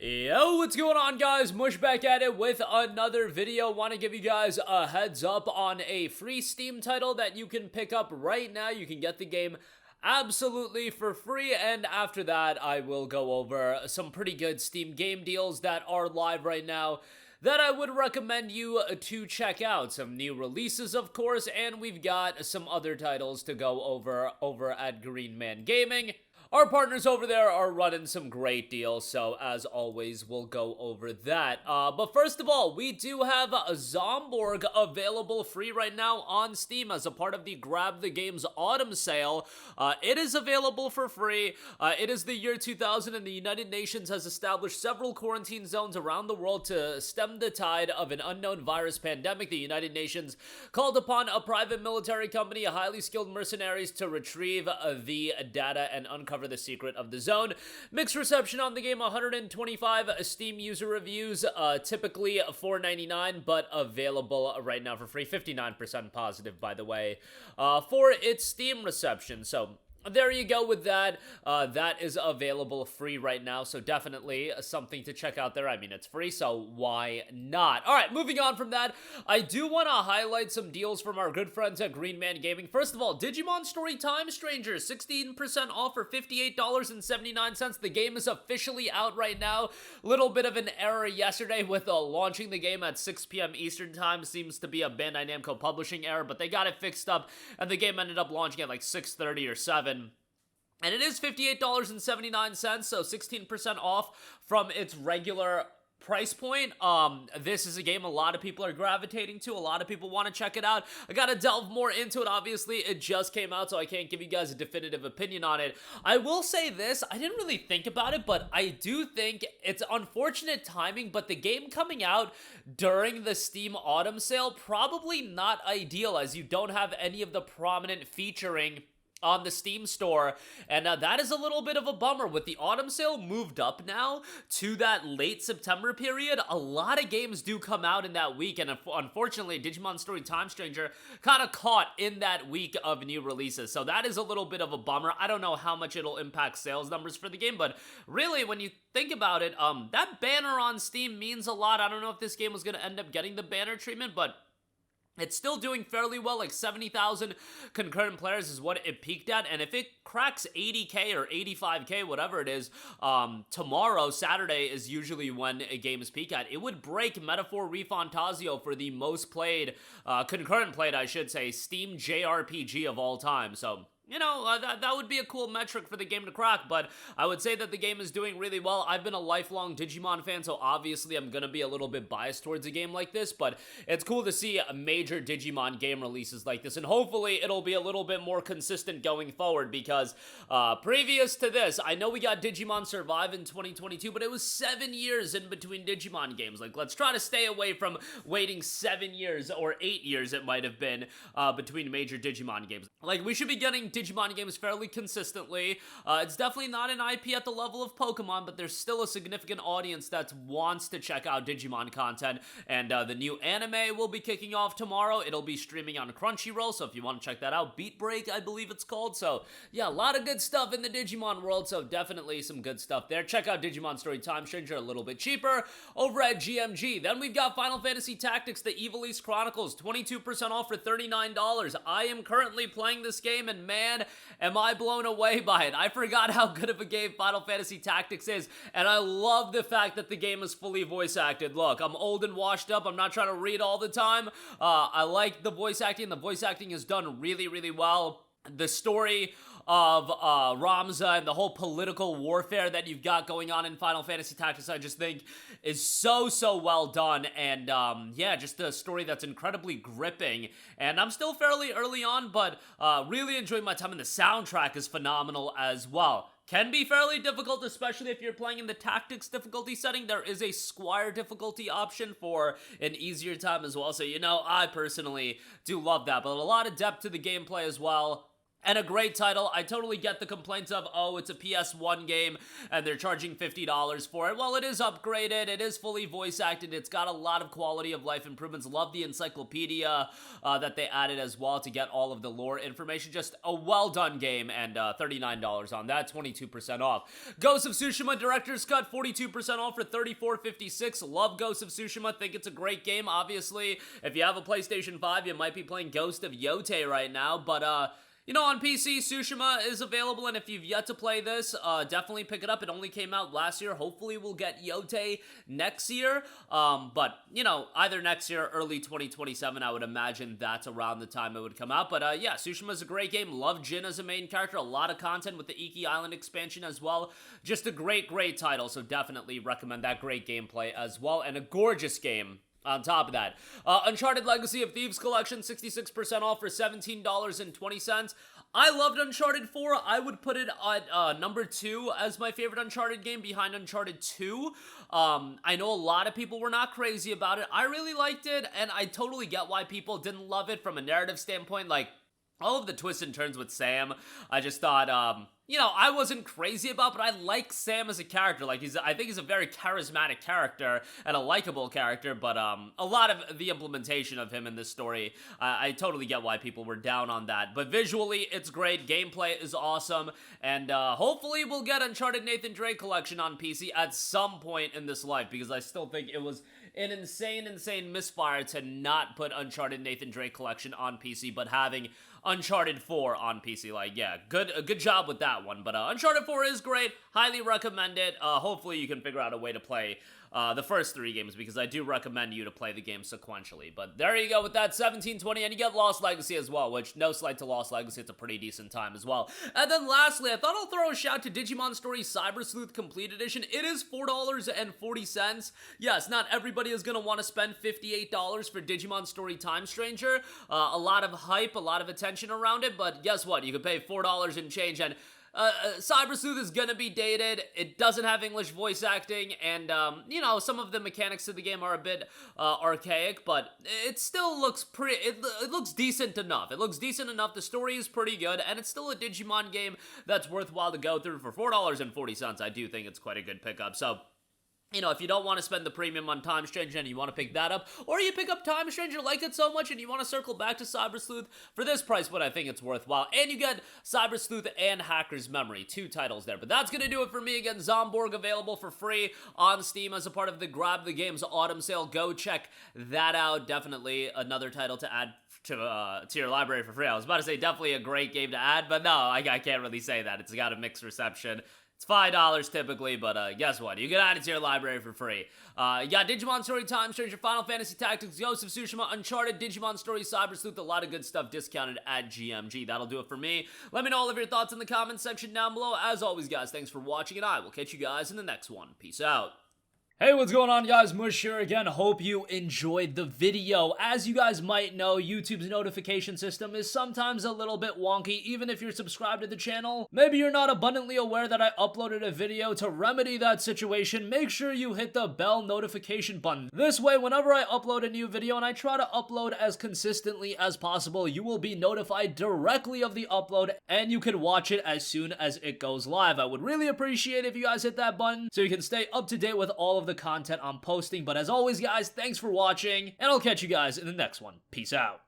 Yo, what's going on, guys? Mush back at it with another video. Want to give you guys a heads up on a free Steam title that you can pick up right now. You can get the game absolutely for free, and after that I will go over some pretty good Steam game deals that are live right now that I would recommend you to check out. Some new releases, of course, and we've got some other titles to go over at Green Man Gaming. Our partners over there are running some great deals, so as always, we'll go over that. But first of all, we do have a Zomborg available free right now on Steam as a part of the Grab the Games Autumn Sale. It is available for free. It is the year 2000, and the United Nations has established several quarantine zones around the world to stem the tide of an unknown virus pandemic. The United Nations called upon a private military company, highly skilled mercenaries, to retrieve the data and uncover the secret of the zone. Mixed reception on the game, 125 Steam user reviews, typically $4.99, but available right now for free. 59% positive, by the way, for its Steam reception. So there you go with that. That is available free right now, so definitely something to check out there. I mean, it's free, so why not? All right, moving on from that, I do want to highlight some deals from our good friends at Green Man Gaming. First of all, Digimon Story Time Strangers, 16% off for $58.79. The game is officially out right now. Little bit of an error yesterday with launching the game at 6 p.m. Eastern Time. Seems to be a Bandai Namco publishing error, but they got it fixed up, and the game ended up launching at like 6:30 or 7. And it is $58.79, so 16% off from its regular price point. This is a game a lot of people are gravitating to. A lot of people want to check it out. I gotta delve more into it. Obviously, it just came out, so I can't give you guys a definitive opinion on it. I will say this, I didn't really think about it, but I do think it's unfortunate timing, but the game coming out during the Steam Autumn Sale, probably not ideal, as you don't have any of the prominent featuring on the Steam store, and that is a little bit of a bummer. With the Autumn Sale moved up now to that late September period, a lot of games do come out in that week, and unfortunately, Digimon Story Time Stranger kind of caught in that week of new releases, so that is a little bit of a bummer. I don't know how much it'll impact sales numbers for the game, but really, when you think about it, that banner on Steam means a lot. I don't know if this game was going to end up getting the banner treatment, but it's still doing fairly well. Like 70,000 concurrent players is what it peaked at, and if it cracks 80k or 85k, whatever it is, tomorrow, Saturday, is usually when a game is peak at, it would break Metaphor Refantasio for the most played, concurrent played, I should say, Steam JRPG of all time. So you know, that would be a cool metric for the game to crack, but I would say that the game is doing really well. I've been a lifelong Digimon fan, so obviously I'm going to be a little bit biased towards a game like this, but it's cool to see major Digimon game releases like this, and hopefully it'll be a little bit more consistent going forward, because previous to this, I know we got Digimon Survive in 2022, but it was 7 years in between Digimon games. Like, let's try to stay away from waiting 7 years, or 8 years it might have been, between major Digimon games. Like, we should be getting Digimon games fairly consistently. It's definitely not an IP at the level of Pokemon, but there's still a significant audience that wants to check out Digimon content, and the new anime will be kicking off tomorrow. It'll be streaming on Crunchyroll, so if you want to check that out, Beat Break, I believe it's called. So yeah, a lot of good stuff in the Digimon world, so definitely some good stuff there. Check out Digimon Story Time Stranger, a little bit cheaper, over at GMG. Then we've got Final Fantasy Tactics, the Ivalice Chronicles, 22% off for $39. I am currently playing this game, and man, am I blown away by it. I forgot how good of a game Final Fantasy Tactics is, and I love the fact that the game is fully voice acted. Look, I'm old and washed up. I'm not trying to read all the time. I like the voice acting. The voice acting is done really, really well. The story of Ramza and the whole political warfare that you've got going on in Final Fantasy Tactics, I just think is so well done, and yeah, just a story that's incredibly gripping, and I'm still fairly early on, but really enjoying my time, and the soundtrack is phenomenal as well. Can be fairly difficult, especially if you're playing in the Tactics difficulty setting. There is a Squire difficulty option for an easier time as well, so you know, I personally do love that, but a lot of depth to the gameplay as well. and a great title. I totally get the complaints of, oh, it's a PS1 game and they're charging $50 for it. Well, it is upgraded, it is fully voice acted, it's got a lot of quality of life improvements. Love the encyclopedia that they added as well to get all of the lore information. Just a well done game, and $39 on that, 22% off. Ghost of Tsushima Director's Cut, 42% off for $34.56. Love Ghost of Tsushima, think it's a great game. Obviously, if you have a PlayStation 5, you might be playing Ghost of Yotei right now, but you know, on PC, Tsushima is available, and if you've yet to play this, definitely pick it up. It only came out last year. Hopefully, we'll get Yotei next year, but, you know, either next year or early 2027, I would imagine that's around the time it would come out. But, yeah, Tsushima's a great game. Love Jin as a main character. A lot of content with the Iki Island expansion as well. Just a great, great title, so definitely recommend that. Great gameplay as well, and a gorgeous game on top of that. Uncharted Legacy of Thieves Collection, 66% off for $17.20. I loved Uncharted 4. I would put it at number 2 as my favorite Uncharted game, behind Uncharted 2. I know a lot of people were not crazy about it. I really liked it, and I totally get why people didn't love it from a narrative standpoint. Like, all of the twists and turns with Sam, I just thought, you know, I wasn't crazy about, but I like Sam as a character. Like, I think he's a very charismatic character and a likable character, but a lot of the implementation of him in this story, I totally get why people were down on that. But visually, it's great. Gameplay is awesome, and hopefully we'll get Uncharted Nathan Drake Collection on PC at some point in this life, because I still think it was an insane misfire to not put Uncharted Nathan Drake Collection on PC, but having Uncharted 4 on PC. Like, yeah, good job with that one. But Uncharted 4 is great. Highly recommend it. Hopefully you can figure out a way to play the first 3 games, because I do recommend you to play the game sequentially. But there you go with that, $17.20, and you get Lost Legacy as well, which, no slight to Lost Legacy, it's a pretty decent time as well. And then lastly, I thought I'll throw a shout to Digimon Story Cyber Sleuth Complete Edition. It is $4.40. Yes, not everybody is going to want to spend $58 for Digimon Story Time Stranger. A lot of hype, a lot of attention around it, but guess what? You could pay $4 and change, and Cyber Sleuth is gonna be dated. It doesn't have English voice acting, and, you know, some of the mechanics of the game are a bit, archaic, but it still looks it looks decent enough. It looks decent enough, the story is pretty good, and it's still a Digimon game that's worthwhile to go through. For $4.40, I do think it's quite a good pickup, so, you know, if you don't want to spend the premium on Time Stranger and you want to pick that up, or you pick up Time Stranger, like it so much, and you want to circle back to Cyber Sleuth, for this price point, I think it's worthwhile. And you get Cyber Sleuth and Hacker's Memory, 2 titles there. But that's going to do it for me. Again, Zomborg available for free on Steam as a part of the Grab the Games autumn sale. Go check that out. Definitely another title to add to your library for free. I was about to say definitely a great game to add, but no, I can't really say that. It's got a mixed reception. It's $5 typically, but guess what? You can add it to your library for free. You got Digimon Story Time Stranger, Final Fantasy Tactics, Ghost of Tsushima, Uncharted, Digimon Story, Cyber Sleuth, a lot of good stuff discounted at GMG. That'll do it for me. Let me know all of your thoughts in the comments section down below. As always, guys, thanks for watching, and I will catch you guys in the next one. Peace out. Hey, what's going on, guys? Mush here again. Hope you enjoyed the video. As you guys might know, YouTube's notification system is sometimes a little bit wonky, even if you're subscribed to the channel. Maybe you're not abundantly aware that I uploaded a video. To remedy that situation, make sure you hit the bell notification button. This way, whenever I upload a new video, and I try to upload as consistently as possible, you will be notified directly of the upload, and you can watch it as soon as it goes live. I would really appreciate it if you guys hit that button, so you can stay up to date with all of the content I'm posting. But as always, guys, thanks for watching, and I'll catch you guys in the next one. Peace out.